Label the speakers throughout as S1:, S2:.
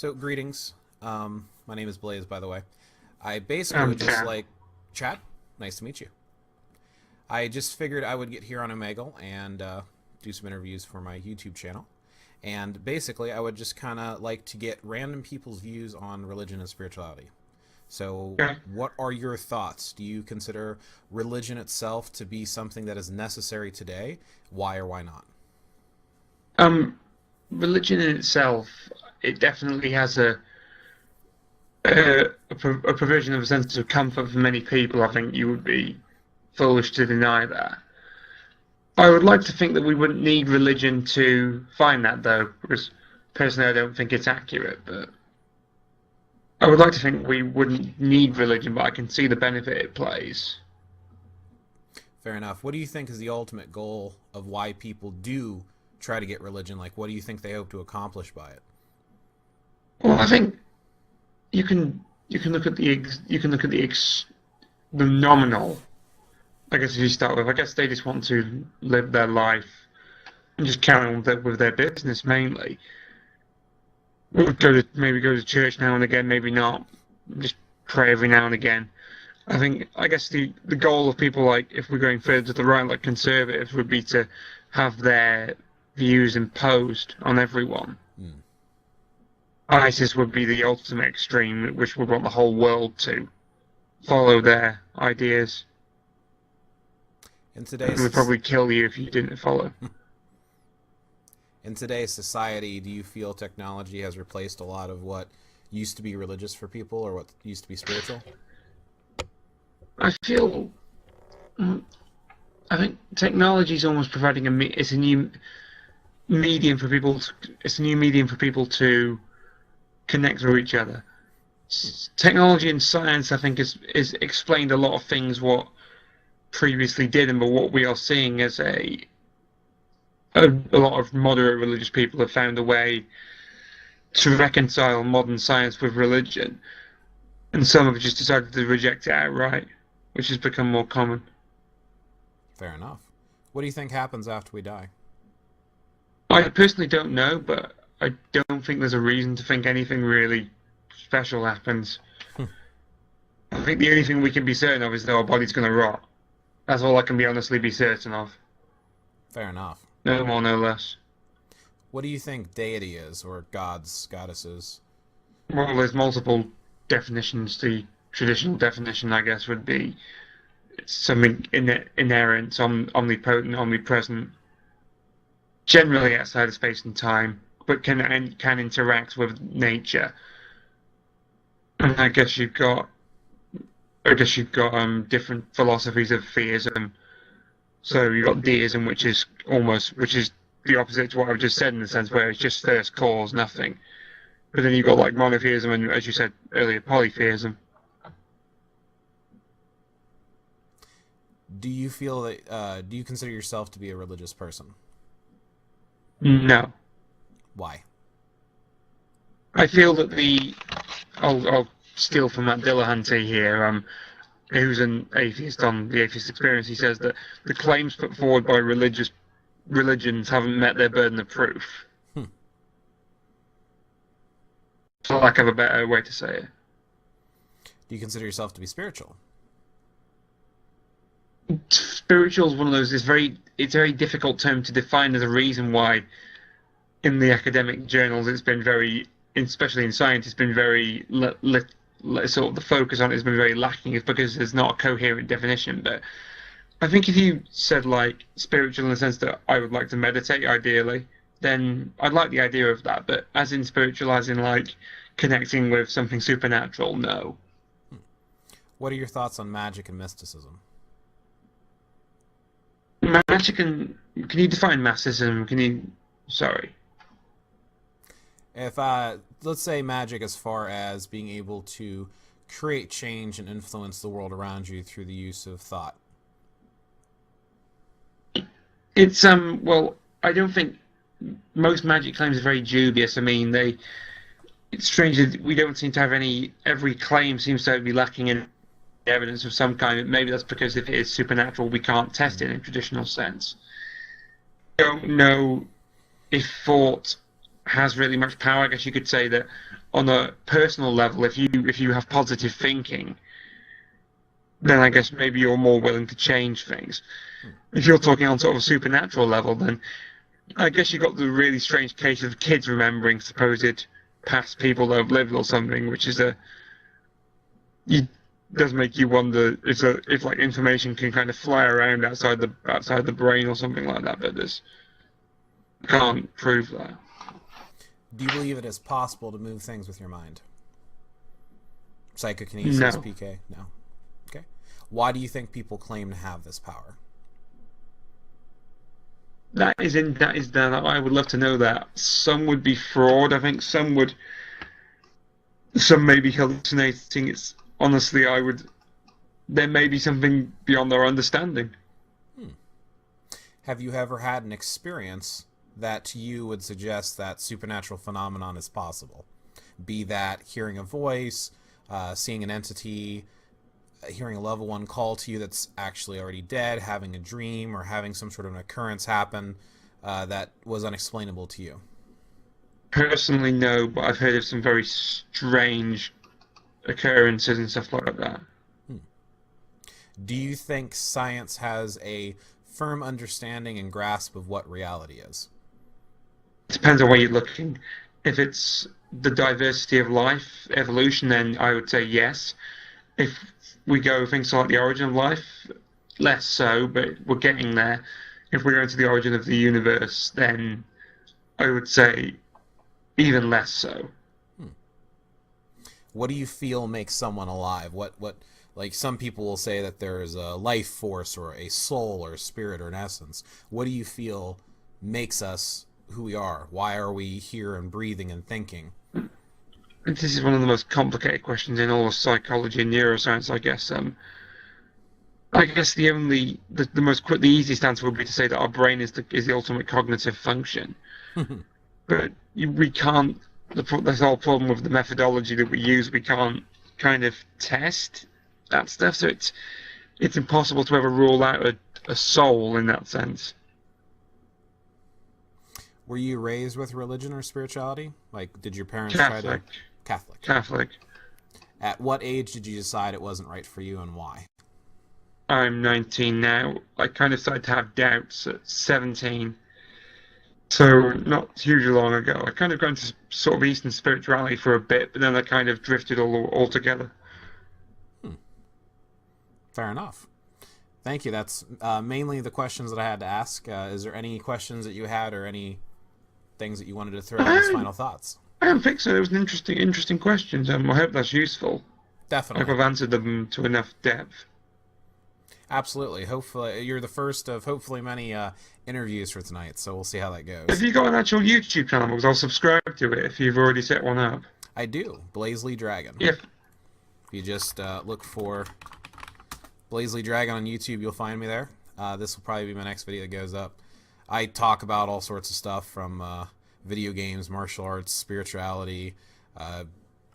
S1: So, greetings. My name is Blaze, by the way. I basically would just
S2: Chad.
S1: like, Chad, nice to meet you. I just figured I would get here on Omegle and do some interviews for my YouTube channel. And basically, I would just kind of like to get random people's views on religion and spirituality. So,
S2: Okay.
S1: what are your thoughts? Do you consider religion itself to be something that is necessary today? Why or why not?
S2: Um, Religion in itself, it definitely has a provision of a sense of comfort for many people. I think you would be foolish to deny that. I would like to think that we wouldn't need religion to find that, though, because personally I don't think it's accurate. But I would like to think we wouldn't need religion, but I can see the benefit it plays.
S1: Fair enough. What do you think is the ultimate goal of why people do try to get religion? Like, what do you think they hope to accomplish by it?
S2: Well, I think you can look at you can look at the nominal. I guess if you start with, I guess they just want to live their life and just carry on with their business mainly. Maybe go to church now and again, maybe not. Just pray every now and again. I guess the goal of people like if we're going further to the right, like conservatives, would be to have their views imposed on everyone.
S1: Hmm.
S2: ISIS would be the ultimate extreme, which would want the whole world to follow their ideas.
S1: In
S2: And would
S1: today's
S2: probably kill you if you didn't follow.
S1: in today's society, do you feel technology has replaced a lot of what used to be religious for people or what used to be spiritual?
S2: I feel, mm, I think technology is almost providing it's a new medium for people. It's a new medium for people to connect with each other. Technology and science, I think, is explained a lot of things what previously didn't, but what we are seeing as a lot of moderate religious people have found a way to reconcile modern science with religion, and some have just decided to reject it outright, which has become more common.
S1: Fair enough. What do you think happens after we die?
S2: I personally don't know, but I don't think there's a reason to think anything really special happens. I think the only thing we can be certain of is that our body's going to rot. That's all I can be honestly be certain of.
S1: Fair enough.
S2: No more, no less.
S1: What do you think deity is, or gods, goddesses?
S2: Well, there's multiple definitions. The traditional definition, I guess, would be it's something inherent, omnipotent, omnipresent, generally outside of space and time, but can interact with nature. And I guess you've got different philosophies of theism. So you've got deism, which is the opposite to what I've just said in the sense where it's just first cause, nothing. But then you've got like monotheism and, as you said earlier, polytheism.
S1: Do you feel that, do you consider yourself to be a religious person?
S2: No,
S1: Why?
S2: I feel that I'll steal from Matt Dillahunty here, who's an atheist on the Atheist Experience. He says that the claims put forward by religions haven't met their burden of proof.
S1: Hmm.
S2: For lack of a better way to say it.
S1: Do you consider yourself to be spiritual?
S2: Spiritual is one of those. It's a very difficult term to define. There's a reason why in the academic journals it's been very, especially in science, it's been very sort of the focus on it has been very lacking. Is because there's not a coherent definition. But I think if you said like spiritual in the sense that I would like to meditate, ideally, then I'd like the idea of that. But as in spiritual, as in like connecting with something supernatural, no.
S1: What are your thoughts on magic and mysticism?
S2: Magic and can you define mysticism? Sorry.
S1: If let's say magic as far as being able to create change and influence the world around you through the use of thought.
S2: It's well, I don't think most magic claims are very dubious. I mean, it's strange that we don't seem to have every claim seems to be lacking in evidence of some kind. Maybe that's because if it is supernatural, we can't test it in a traditional sense. I don't know if thought has really much power. I guess you could say that on a personal level, if you have positive thinking, then I guess maybe you're more willing to change things. If you're talking on sort of a supernatural level, then I guess you got the really strange case of kids remembering supposed past people that have lived or something, which is you does make you wonder if like information can kind of fly around outside the brain or something like that, but there's can't prove that.
S1: Do you believe it is possible to move things with your mind? Psychokinesis,
S2: No.
S1: PK? No. Okay. Why do you think people claim to have this power?
S2: That is that I would love to know that. Some would be fraud, I think some may be hallucinating. It's honestly I would there may be something beyond our understanding.
S1: Have you ever had an experience that to you would suggest that supernatural phenomenon is possible? Be that hearing a voice, seeing an entity, hearing a loved one call to you that's actually already dead, having a dream, or having some sort of an occurrence happen that was unexplainable to you?
S2: Personally, no, but I've heard of some very strange occurrences and stuff like that.
S1: Do you think science has a firm understanding and grasp of what reality is?
S2: Depends on where you're looking. If it's the diversity of life, evolution, then I would say yes. If we go things like the origin of life, less so, but we're getting there. If we go into the origin of the universe, then I would say even less so.
S1: What do you feel makes someone alive? What like some people will say that there is a life force or a soul or a spirit or an essence. What do you feel makes us who we are? Why are we here and breathing and thinking?
S2: This is one of the most complicated questions in all of psychology and neuroscience, I guess. I guess the easiest answer would be to say that our brain is the ultimate cognitive function. But we can't. That's the whole problem with the methodology that we use. We can't kind of test that stuff, so it's impossible to ever rule out a soul in that sense.
S1: Were you raised with religion or spirituality? Like, did your parents try to...
S2: Catholic.
S1: Catholic.
S2: Catholic.
S1: At what age did you decide it wasn't right for you, and why?
S2: I'm 19 now. I kind of started to have doubts at 17. So not hugely long ago. I kind of got into sort of Eastern spirituality for a bit, but then I kind of drifted all together.
S1: Fair enough. Thank you. That's mainly the questions that I had to ask. Is there any questions that you had or any things that you wanted to throw in as final thoughts?
S2: I don't think so. It was an interesting questions. I hope that's useful. I
S1: Definitely.
S2: hope I've answered them to enough depth.
S1: Absolutely. Hopefully, you're the first of hopefully many interviews for tonight, so we'll see how that goes.
S2: Have you got an actual YouTube channel? Because I'll subscribe to it if you've already set one up.
S1: I do. BlazeLeeDragon.
S2: Yeah.
S1: If you just look for BlazeLeeDragon on YouTube, you'll find me there. This will probably be my next video that goes up. I talk about all sorts of stuff from video games, martial arts, spirituality,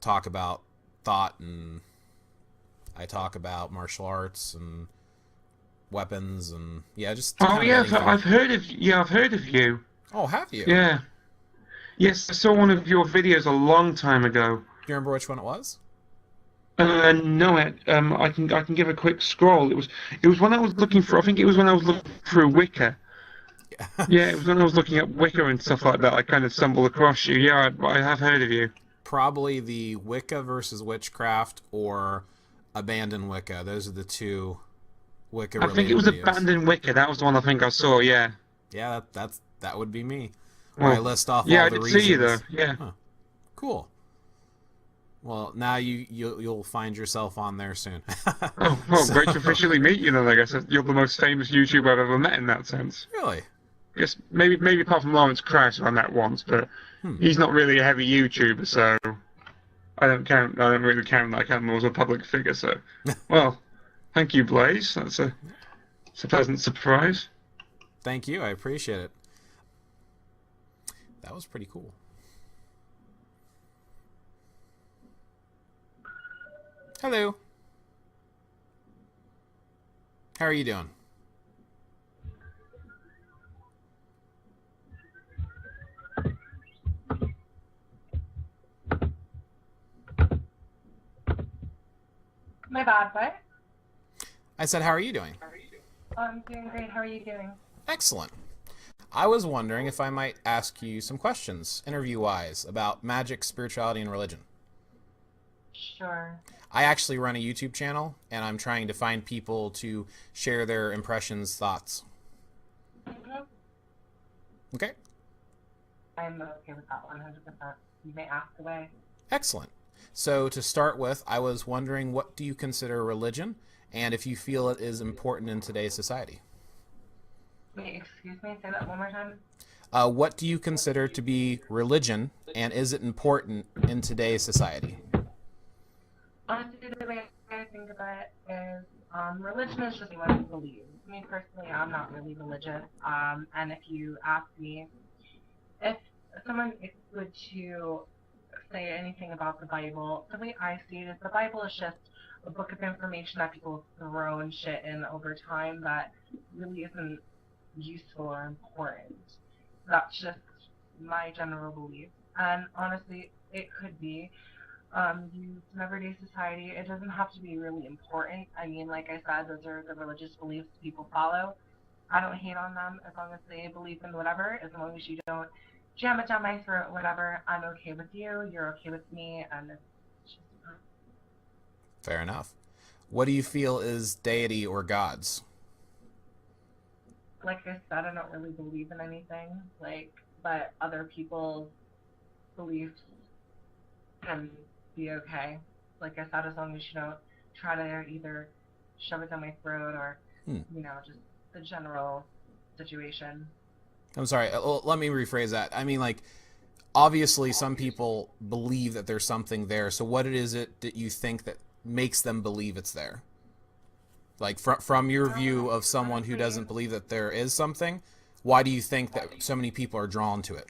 S1: talk about thought, and I talk about martial arts and weapons, and yeah, just
S2: Oh
S1: kind of
S2: yeah,
S1: anything.
S2: I've heard of I've heard of you.
S1: Oh, have you?
S2: Yeah. Yes, I saw one of your videos a long time ago.
S1: Do you remember which one it was?
S2: No, I can give a quick scroll. It was when I was looking for. I think it was when I was looking through Wicca. Yeah, it was when I was looking at Wicca and stuff like that. I kind of stumbled across you. Yeah, I have heard of you.
S1: Probably the Wicca versus Witchcraft or Abandoned Wicca. Those are the two Wicca
S2: I think it was
S1: videos.
S2: Abandoned Wicca. That was the one I think I saw. Yeah.
S1: Yeah, that would be me. Where I list off
S2: yeah,
S1: all
S2: I
S1: the
S2: did
S1: reasons.
S2: see you though. Yeah.
S1: Huh. Cool. Well, now you'll find yourself on there soon.
S2: Oh, well, great to officially meet you then. I guess you're the most famous YouTuber I've ever met in that sense.
S1: Really?
S2: Yes, maybe apart from Lawrence Krauss, who I met once, but he's not really a heavy YouTuber, so I don't count. I don't really count that. I count him as a public figure. So, well, thank you, Blaze. It's a pleasant surprise.
S1: Thank you. I appreciate it. That was pretty cool. Hello. How are you doing?
S3: My bad, what?
S1: I said, how are you doing?
S3: I'm doing great. How are you doing?
S1: Excellent. I was wondering if I might ask you some questions, interview-wise, about magic, spirituality, and religion.
S3: Sure.
S1: I actually run a YouTube channel, and I'm trying to find people to share their impressions, thoughts.
S3: Mhm.
S1: Okay?
S3: I'm okay with that 100%. You may ask away.
S1: Excellent. So to start with, I was wondering, what do you consider religion, and if you feel it is important in today's society?
S3: Wait, excuse me? Say that one more time?
S1: What do you consider to be religion, and is it important in today's society?
S3: Honestly, the way I think about it is religion is just what you believe. Me personally, I'm not really religious. And if you ask me, if someone would to say anything about the Bible, the way I see it is the Bible is just a book of information that people throw and shit in over time that really isn't useful or important. That's just my general belief. And honestly, it could be used in everyday society. It doesn't have to be really important. I mean, like I said, those are the religious beliefs people follow. I don't hate on them as long as they believe in whatever, as long as you don't jam it down my throat, whatever. I'm okay with you, you're okay with me, and it's just,
S1: Fair enough. What do you feel is deity or gods?
S3: like I said, I don't really believe in anything, like, but other people's beliefs can be okay. Like I said, as long as you don't try to either shove it down my throat or,
S1: Hmm.
S3: just the general situation.
S1: I'm sorry. Let me rephrase that. I mean, like, obviously, some people believe that there's something there. So, what is it that you think that makes them believe it's there? Like, from your view of someone who doesn't believe that there is something, why do you think that so many people are drawn to it?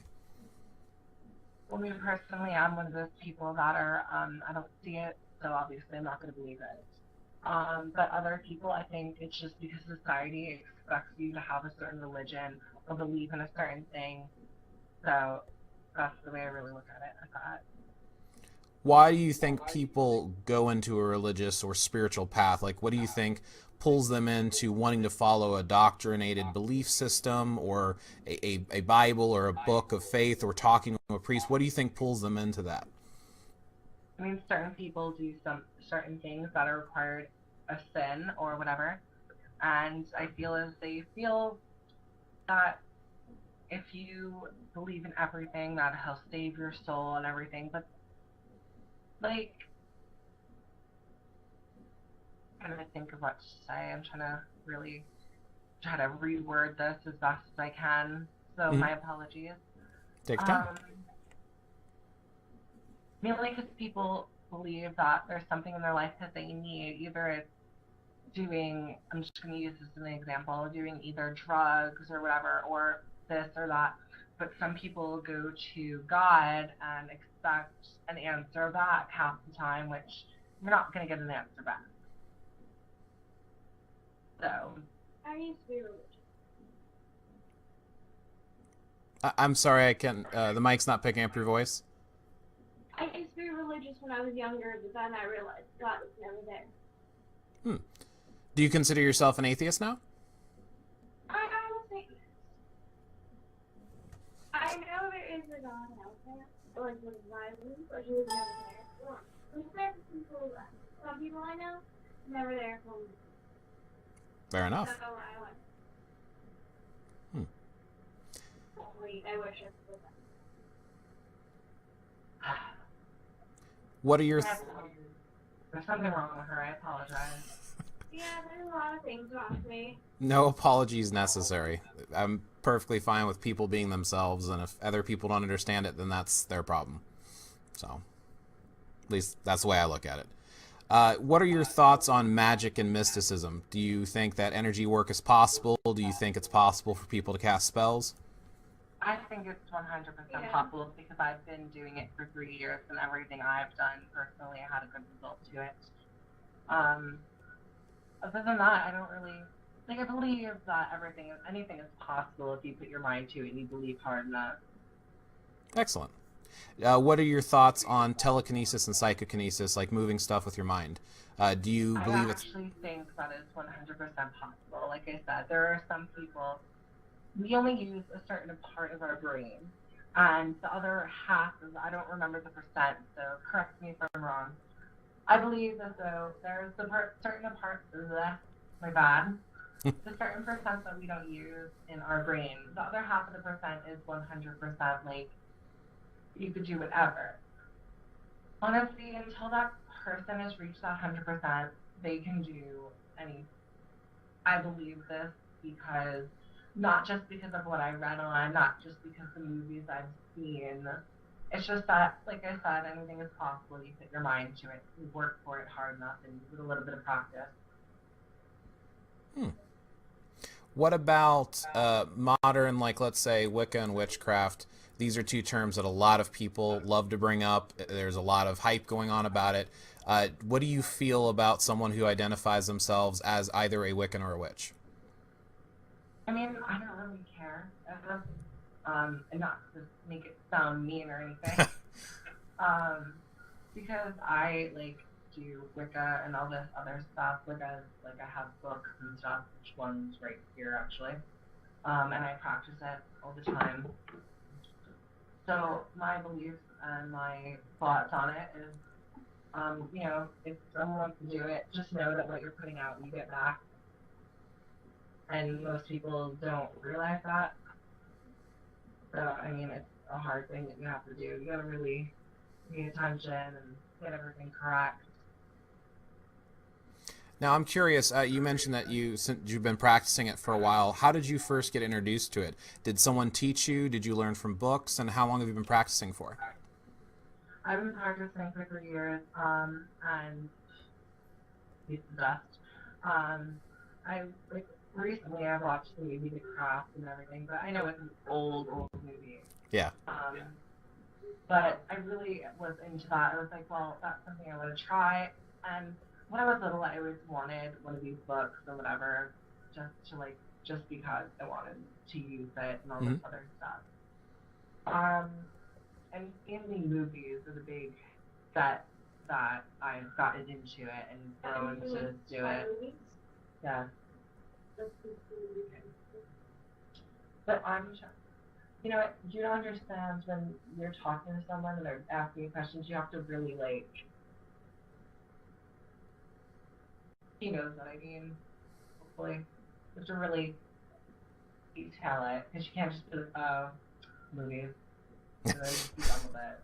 S3: Well, me personally, I'm one of those people that are, I don't see it, so obviously I'm not going to believe it. But other people, I think it's just because society expects you to have a certain religion or believe in a certain thing. So that's the way I really look at it. I thought.
S1: Why do you think people go into a religious or spiritual path? Like, what do you think pulls them into wanting to follow a doctrinated belief system or a Bible or a book of faith or talking to a priest? What do you think pulls them into that?
S3: I mean, certain people do some certain things that are required a sin or whatever, and I feel as they feel that if you believe in everything, that he'll save your soul and everything. But like, I'm trying to think of what to say. I'm trying to really try to reword this as best as I can. So
S1: Mm-hmm.
S3: my apologies.
S1: Take your time.
S3: Um, Mainly because people believe that there's something in their life that they need. Either it's doing, I'm just going to use this as an example, doing either drugs or whatever, or this or that. But some people go to God and expect an answer back half the time, which you're not going to get an answer back. So,
S4: I used to be religious.
S1: I'm sorry, I can't. The mic's not picking up your voice.
S4: I used to be religious when I was younger, but then I realized God was never there.
S1: Do you consider yourself an atheist now?
S4: I don't think. I know there is a God out there, or like the Bible, but he was never there. Compared to people, some people I know, never there for me.
S1: Fair
S4: So
S1: enough.
S4: I went. Only I wish I could.
S1: What are your
S3: there's something wrong with her. I apologize.
S4: Yeah, there's a lot of things wrong with me.
S1: no apologies necessary? I'm perfectly fine with people being themselves, and if other people don't understand it, then that's their problem. So, at least that's the way I look at it. What are your thoughts on magic and mysticism? Do you think that energy work is possible? Do you think it's possible for people to cast spells?
S3: I think it's 100% possible because I've been doing it for 3 years, and everything I've done personally, I had a good result to it. Other than that, I don't really like. I believe that anything is possible if you put your mind to it and you believe hard enough.
S1: Excellent. What are your thoughts on telekinesis and psychokinesis, like moving stuff with your mind? Do you
S3: I
S1: believe it's...
S3: actually think that is 100% possible. Like I said, there are some people, we only use a certain part of our brain, and the other half is, I don't remember the percent, so correct me if I'm wrong. I believe that though there's certain parts of my bad, the certain percent that we don't use in our brain. The other half of the percent is 100% like you could do whatever. Honestly, until that person has reached that 100%, they can do anything. I believe this because, not just because of what I read on, not just because of the movies I've seen. It's just that, like I said, anything is possible. You put your mind to it, you work for it hard enough, and with a little bit of practice.
S1: What about modern, like, let's say, Wicca and witchcraft? These are two terms that a lot of people love to bring up. There's a lot of hype going on about it. What do you feel about someone who identifies themselves as either a Wiccan or a witch?
S3: I mean, I don't really care. And not to make it sound mean or anything. Because I, like, do Wicca and all this other stuff. Wicca, like, I have books and stuff, which one's right here, actually. And I practice it all the time. So my beliefs and my thoughts on it is, you know, if someone wants to do it, just know that what you're putting out, you get back. And most people don't realize that. So, I mean, it's a hard thing that you have to do. You gotta really pay attention and get everything correct.
S1: Now, I'm curious, you mentioned that since you've been practicing it for a while. How did you first get introduced to it? Did someone teach you? Did you learn from books? And how long have you been practicing for?
S3: I've been practicing for 3 years, and it's the best. Recently I've watched the movie The Craft and everything, but I know it's an old movie.
S1: Yeah.
S3: But I really was into that. I was like, well, that's something I want to try. And when I was little, I always wanted one of these books or whatever, just because I wanted to use it and all this other stuff. And in the movies are the big that I've gotten into it and grown to do it. Yeah. But you know what, you don't understand when you're talking to someone and they're asking you questions, you have to really, like, he knows what I mean, hopefully. You have to really detail it, because you can't just be like, oh, movies, and then just be done with it.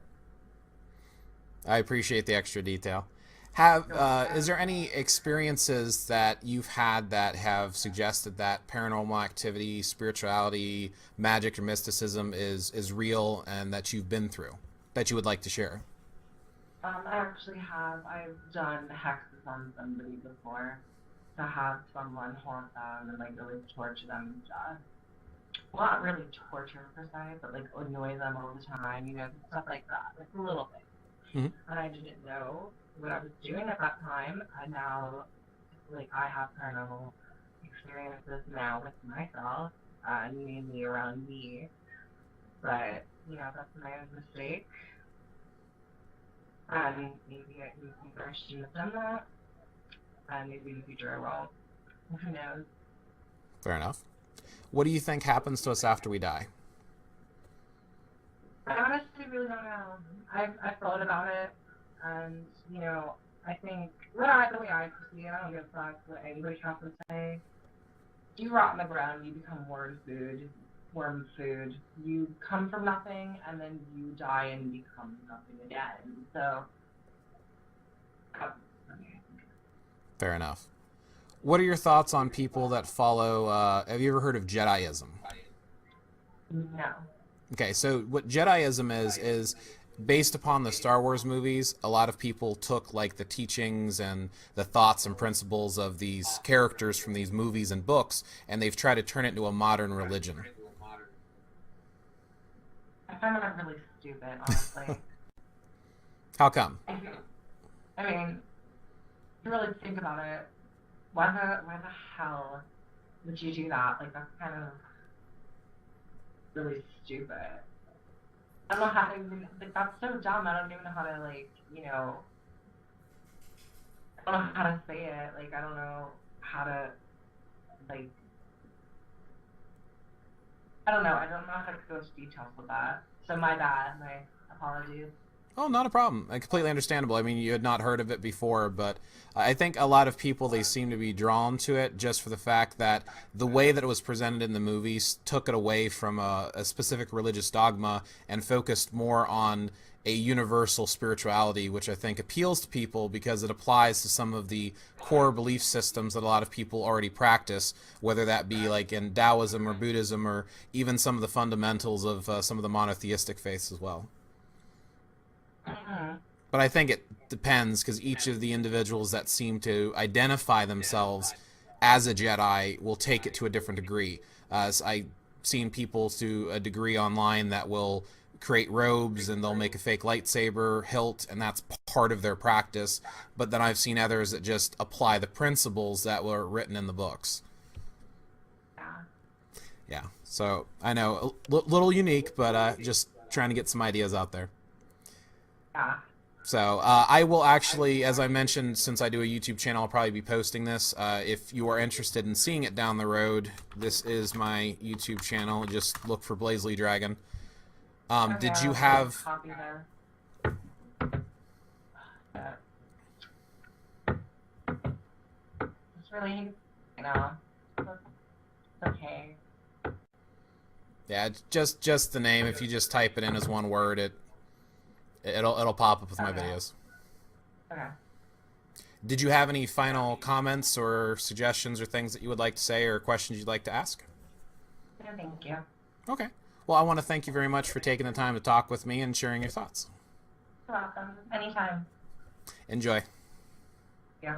S1: I appreciate the extra detail. Is there any experiences that you've had that have suggested that paranormal activity, spirituality, magic, or mysticism is real and that you've been through that you would like to share?
S3: I actually have. I've done hexes on somebody before to have someone haunt them and, like, really torture them and stuff. Well, not really torture per se, but, like, annoy them all the time, you know, stuff like that, like the little things. And I didn't know what I was doing at that time, and now, like, I have paranormal experiences now with myself, mainly around me, but, you know, that's my own mistake, and maybe I shouldn't have done that, and maybe in the future I won't, who knows.
S1: Fair enough. What do you think happens to us after we die?
S3: I honestly really don't know. I've thought about it, and, you know, I think, the way I perceive it, I don't give a fuck what anybody has to say. You rot in the ground, you become worm food. You come from nothing, and then you die and become nothing again. So,
S1: Fair enough. What are your thoughts on people that follow, have you ever heard of Jediism?
S3: No.
S1: Okay, so what Jediism is based upon the Star Wars movies. A lot of people took, like, the teachings and the thoughts and principles of these characters from these movies and books, and they've tried to turn it into a modern religion.
S3: I find that really stupid, honestly.
S1: How come?
S3: I mean, if you really think about it, why the hell would you do that? Like, that's kind of really stupid. I don't know how to even, like, that's so dumb. I don't even know how to, like, I don't know how to say it. Like, I don't know how to, like, I don't know. I don't know how to go into details with that. So my bad. My apologies.
S1: Oh, not a problem. Completely understandable. I mean, you had not heard of it before, but I think a lot of people, they seem to be drawn to it just for the fact that the way that it was presented in the movies took it away from a specific religious dogma and focused more on a universal spirituality, which I think appeals to people because it applies to some of the core belief systems that a lot of people already practice, whether that be like in Taoism or Buddhism or even some of the fundamentals of some of the monotheistic faiths as well.
S3: Mm-hmm.
S1: But I think it depends because each of the individuals that seem to identify themselves as a Jedi will take it to a different degree. As I've seen people to a degree online that will create robes and they'll make a fake lightsaber hilt, and that's part of their practice. But then I've seen others that just apply the principles that were written in the books.
S3: Yeah.
S1: Yeah, so I know a little unique, but just trying to get some ideas out there.
S3: Yeah.
S1: So I will actually, as I mentioned, since I do a YouTube channel, I'll probably be posting this. If you are interested in seeing it down the road, this is my YouTube channel. Just look for BlazeLeeDragon.
S3: Okay,
S1: Did you
S3: I'll
S1: have...
S3: copy there. It's really, it's okay.
S1: Yeah, just the name. If you just type it in as one word, it'll pop up with my videos.
S3: Okay.
S1: Did you have any final comments or suggestions or things that you would like to say or questions you'd like to ask?
S3: No, thank you.
S1: Okay. Well, I want to thank you very much for taking the time to talk with me and sharing your thoughts.
S3: You're welcome. Anytime.
S1: Enjoy.
S3: Yeah.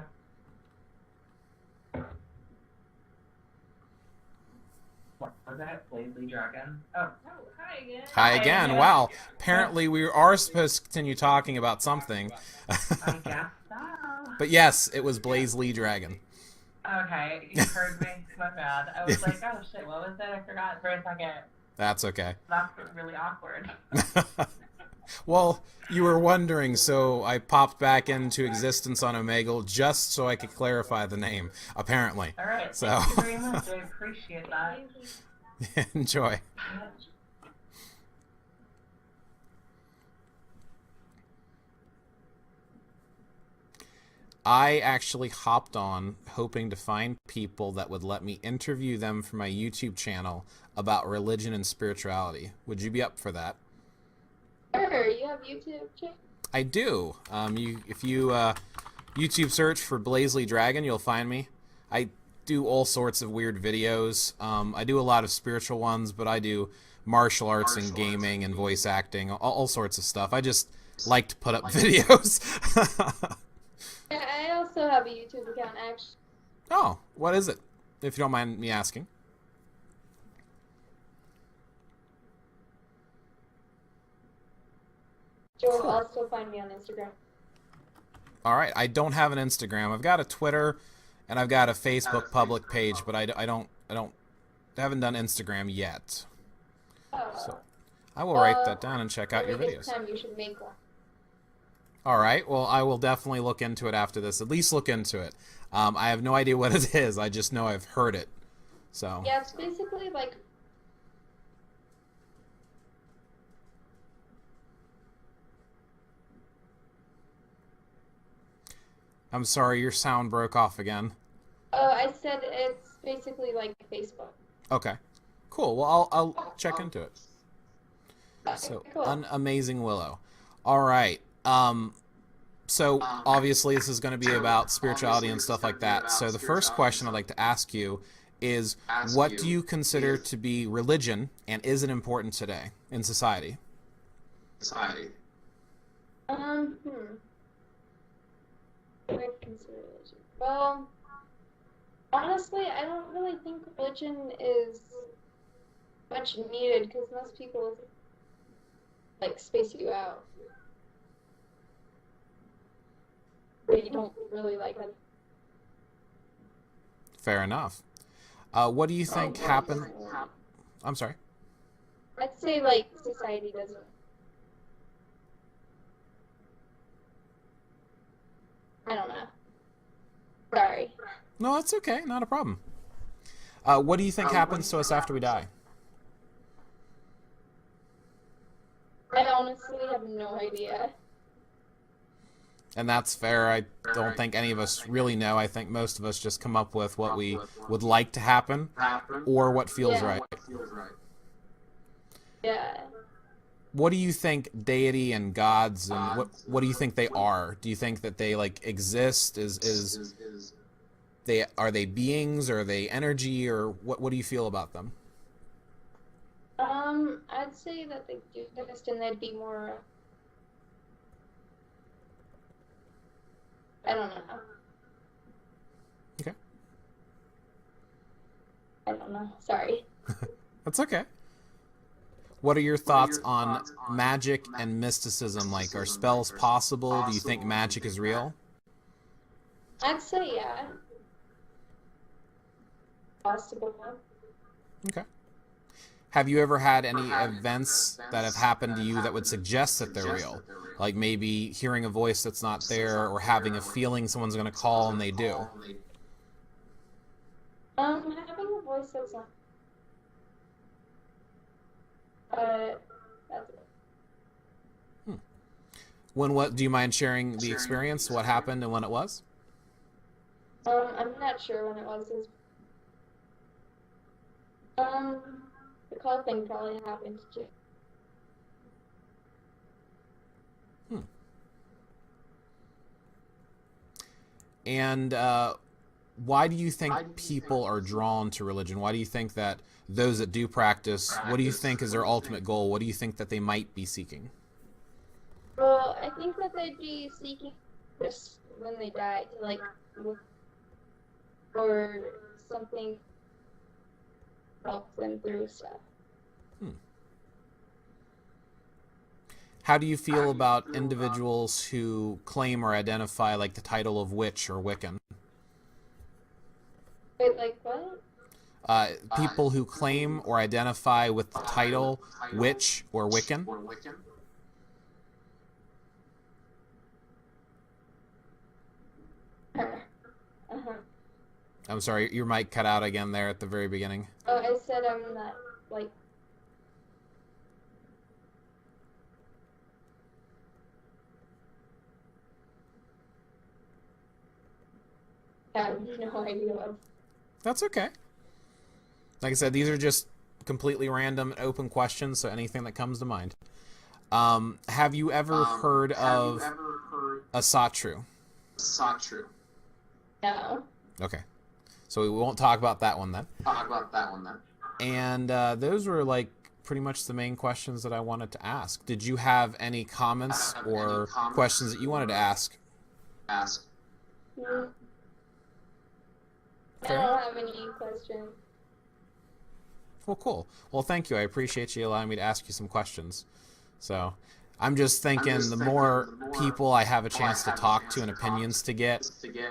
S3: What was that? BlazeLeeDragon? Oh.
S4: Oh, hi again.
S1: Hi again.
S3: Hi.
S1: Wow. Apparently we are supposed to continue talking about something.
S3: I guess so.
S1: But yes, it was BlazeLeeDragon.
S3: Okay, you heard me. My bad. I was like, oh shit, what was it? I forgot for a second.
S1: That's okay.
S3: That's really awkward.
S1: Well, you were wondering, so I popped back into existence on Omegle just so I could clarify the name, apparently.
S3: Alright,
S1: So.
S3: thank you very much. I appreciate that.
S1: Enjoy. I actually hopped on hoping to find people that would let me interview them for my YouTube channel about religion and spirituality. Would you be up for that?
S4: Sure, you have YouTube channel?
S1: I do. If you YouTube search for BlazeLeeDragon, you'll find me. I do all sorts of weird videos. I do a lot of spiritual ones, but I do martial arts and gaming and voice acting, all sorts of stuff. I just like to put up videos.
S4: I also have a YouTube account, actually.
S1: Oh, what is it? If you don't mind me asking.
S4: You'll also find me on Instagram.
S1: All right, I don't have an Instagram. I've got a Twitter, and I've got a Facebook public page, but I haven't done Instagram yet. So I will write that down and check out your
S4: maybe
S1: videos.
S4: Next time you should make one.
S1: All right, well, I will definitely look into it after this. At least look into it. I have no idea what it is. I just know I've heard it. So.
S4: Yeah, it's basically like.
S1: I'm sorry, your sound broke off again.
S4: I said it's basically like Facebook.
S1: Okay, cool. Well, I'll check into it.
S4: Okay,
S1: So,
S4: cool.
S1: Amazing Willow. All right. So obviously this is going to be about spirituality and stuff like that. So the first question I'd like to ask you is, what do you consider to be religion, and is it important today in society?
S4: Hmm. What I consider religion? Well, honestly, I don't really think religion is much needed because most people like space you out. You don't really like it.
S1: Fair enough. What do you think happened? I'm sorry.
S4: I'd say like society doesn't I don't know. Sorry.
S1: No, that's okay. Not a problem. What do you think happens to us after we die?
S4: I honestly have no idea.
S1: And that's fair. I don't think any of us really know. I think most of us just come up with what we would like to happen or what feels right.
S4: Yeah.
S1: What do you think deity and gods and what do you think they are? Do you think that they like exist? Are they beings, or are they energy, or what do you feel about them?
S4: I'd say that they do exist and they'd be more. I don't know.
S1: Okay.
S4: I don't know. Sorry.
S1: That's okay. What are your thoughts on magic and mysticism? Like, are spells possible? Do you think magic is real?
S4: I'd say yeah. Possible.
S1: Okay. Have you ever had any events that have happened to you that would suggest that they're real? Like maybe hearing a voice that's not there, or having a feeling someone's going to call and they do?
S4: Having a voice that's not. That's it.
S1: Do you mind sharing the experience? What happened and when it was?
S4: I'm not sure when it was. The call thing probably happened too.
S1: And why do you think people are drawn to religion? Why do you think that those that do practice, what do you think is their ultimate goal? What do you think that they might be seeking?
S4: Well, I think that they'd be seeking this when they die to like look for something to help them through stuff.
S1: How do you feel about individuals who claim or identify like the title of witch or Wiccan?
S4: Wait, like what?
S1: People who claim or identify with the title witch or Wiccan?
S4: Uh-huh.
S1: I'm sorry, your mic cut out again there at the very beginning.
S4: Oh, I said I'm not like. I have no idea what.
S1: That's okay. Like I said, these are just completely random and open questions, so anything that comes to mind. Have you ever heard of a Satru?
S4: No.
S1: Okay. So we won't talk about that one then. And those were like pretty much the main questions that I wanted to ask. Did you have any comments or questions that you wanted to ask?
S4: Mm. I
S1: Fair.
S4: don't have any questions.
S1: Well, cool. Well, thank you. I appreciate you allowing me to ask you some questions. So I'm just thinking the more people I have a chance to talk to and opinions to get,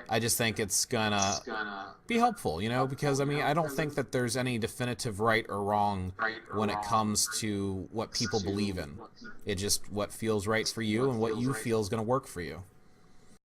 S1: I just think it's gonna be helpful, you know, because I mean, I don't think that there's any definitive right or wrong when it comes to what people believe in. It's just what feels right for you and what you feel is gonna work for you.